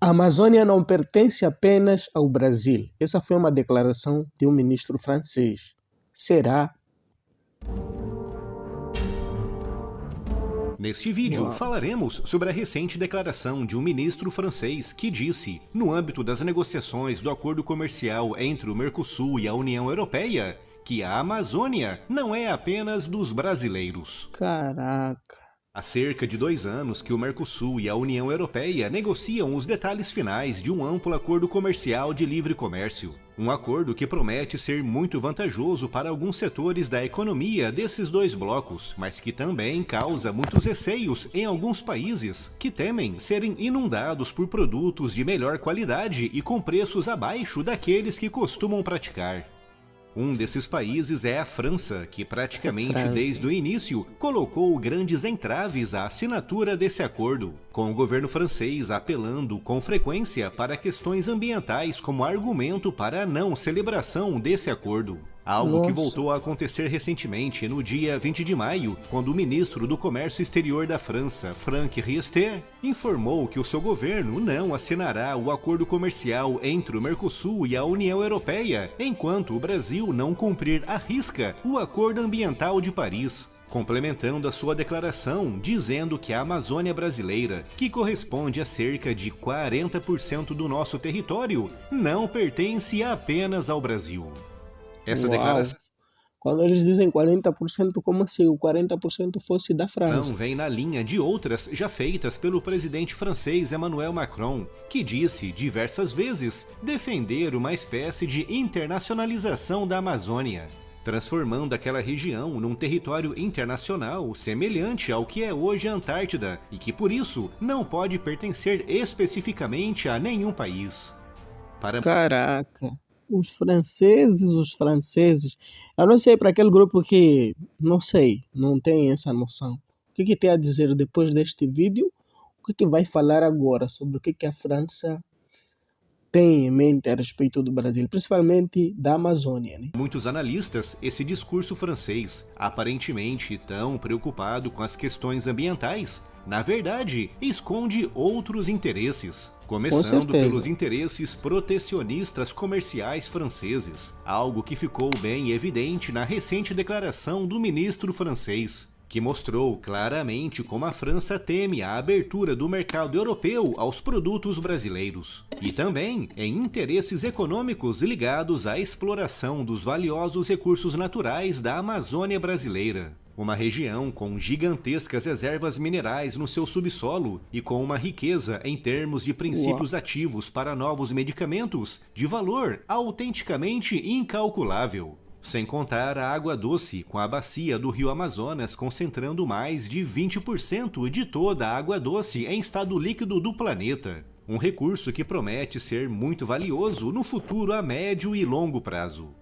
A Amazônia não pertence apenas ao Brasil. Essa foi uma declaração de um ministro francês. Será? Neste vídeo, Uau. falaremos sobre a recente declaração de um ministro francês que disse, no âmbito das negociações do acordo comercial entre o Mercosul e a União Europeia, que a Amazônia não é apenas dos brasileiros. Caraca. Há cerca de 2 anos que o Mercosul e a União Europeia negociam os detalhes finais de um amplo acordo comercial de livre comércio. Um acordo que promete ser muito vantajoso para alguns setores da economia desses dois blocos, mas que também causa muitos receios em alguns países, que temem serem inundados por produtos de melhor qualidade e com preços abaixo daqueles que costumam praticar. Um desses países é a França, que praticamente desde o início colocou grandes entraves à assinatura desse acordo, com o governo francês apelando com frequência para questões ambientais como argumento para a não celebração desse acordo. Algo que voltou a acontecer recentemente, no dia 20 de maio, quando o ministro do Comércio Exterior da França, Franck Riester, informou que o seu governo não assinará o acordo comercial entre o Mercosul e a União Europeia, enquanto o Brasil não cumprir à risca o Acordo Ambiental de Paris, complementando a sua declaração dizendo que a Amazônia brasileira, que corresponde a cerca de 40% do nosso território, não pertence apenas ao Brasil. Essa declaração Quando eles dizem 40%, como se o 40% fosse da França? vem na linha de outras já feitas pelo presidente francês Emmanuel Macron, que disse diversas vezes defender uma espécie de internacionalização da Amazônia, transformando aquela região num território internacional semelhante ao que é hoje a Antártida e que, por isso, não pode pertencer especificamente a nenhum país. Caraca. Os franceses, eu não sei para aquele grupo que, não sei, não tem essa noção. O que tem a dizer depois deste vídeo? O que vai falar agora sobre o que a França tem em mente a respeito do Brasil, principalmente da Amazônia, né? Muitos analistas, esse discurso francês, aparentemente tão preocupado com as questões ambientais, na verdade, esconde outros interesses, começando pelos interesses protecionistas comerciais franceses, algo que ficou bem evidente na recente declaração do ministro francês, que mostrou claramente como a França teme a abertura do mercado europeu aos produtos brasileiros, e também em interesses econômicos ligados à exploração dos valiosos recursos naturais da Amazônia brasileira. Uma região com gigantescas reservas minerais no seu subsolo e com uma riqueza em termos de princípios ativos para novos medicamentos de valor autenticamente incalculável. Sem contar a água doce, com a bacia do Rio Amazonas concentrando mais de 20% de toda a água doce em estado líquido do planeta. Um recurso que promete ser muito valioso no futuro a médio e longo prazo.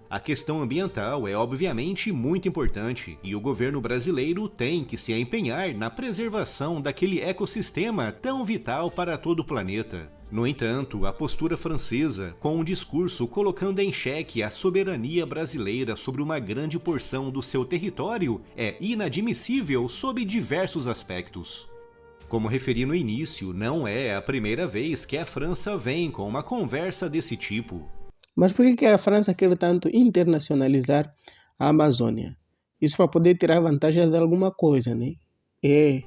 A questão ambiental é obviamente muito importante e o governo brasileiro tem que se empenhar na preservação daquele ecossistema tão vital para todo o planeta. No entanto, a postura francesa, com um discurso colocando em xeque a soberania brasileira sobre uma grande porção do seu território, é inadmissível sob diversos aspectos. Como referi no início, não é a primeira vez que a França vem com uma conversa desse tipo. Mas por que a França quer tanto internacionalizar a Amazônia? Isso para poder tirar vantagem de alguma coisa, né?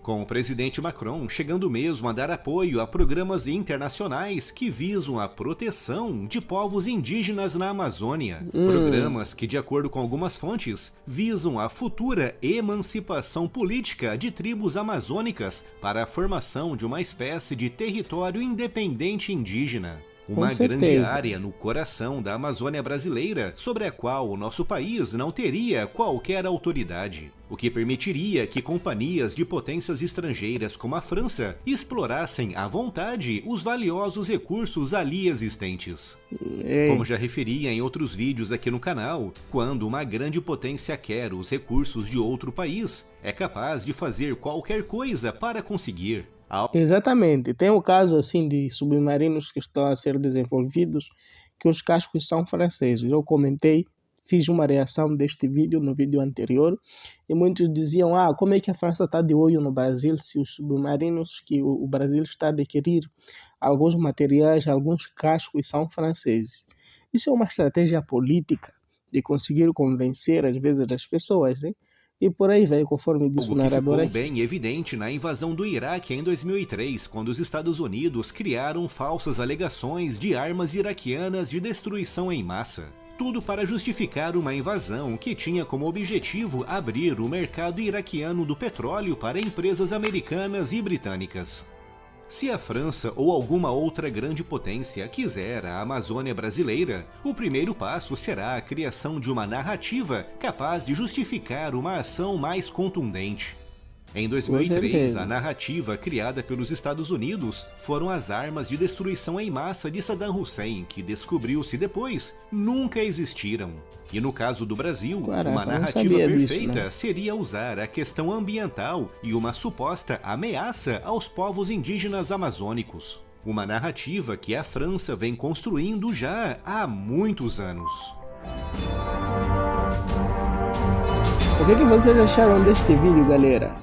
Com o presidente Macron chegando mesmo a dar apoio a programas internacionais que visam a proteção de povos indígenas na Amazônia. Programas que, de acordo com algumas fontes, visam a futura emancipação política de tribos amazônicas para a formação de uma espécie de território independente indígena. Uma grande área no coração da Amazônia brasileira, sobre a qual o nosso país não teria qualquer autoridade, o que permitiria que companhias de potências estrangeiras como a França explorassem à vontade os valiosos recursos ali existentes. Como já referi em outros vídeos aqui no canal, quando uma grande potência quer os recursos de outro país, é capaz de fazer qualquer coisa para conseguir. Exatamente. Tem o caso assim de submarinos que estão a ser desenvolvidos, que os cascos são franceses. Eu comentei, fiz uma reação deste vídeo no vídeo anterior, e muitos diziam, como é que a França está de olho no Brasil se os submarinos que o Brasil está a adquirir alguns materiais, alguns cascos são franceses. Isso é uma estratégia política de conseguir convencer, às vezes, as pessoas, né? E por aí vai, conforme disse o Algo que narrador ficou aqui. bem evidente na invasão do Iraque em 2003, quando os Estados Unidos criaram falsas alegações de armas iraquianas de destruição em massa. Tudo para justificar uma invasão que tinha como objetivo abrir o mercado iraquiano do petróleo para empresas americanas e britânicas. Se a França ou alguma outra grande potência quiser a Amazônia brasileira, o primeiro passo será a criação de uma narrativa capaz de justificar uma ação mais contundente. Em 2003, a narrativa criada pelos Estados Unidos foram as armas de destruição em massa de Saddam Hussein, que descobriu-se depois nunca existiram. E no caso do Brasil, uma narrativa perfeita seria usar a questão ambiental e uma suposta ameaça aos povos indígenas amazônicos. Uma narrativa que a França vem construindo já há muitos anos. O que vocês acharam deste vídeo, galera?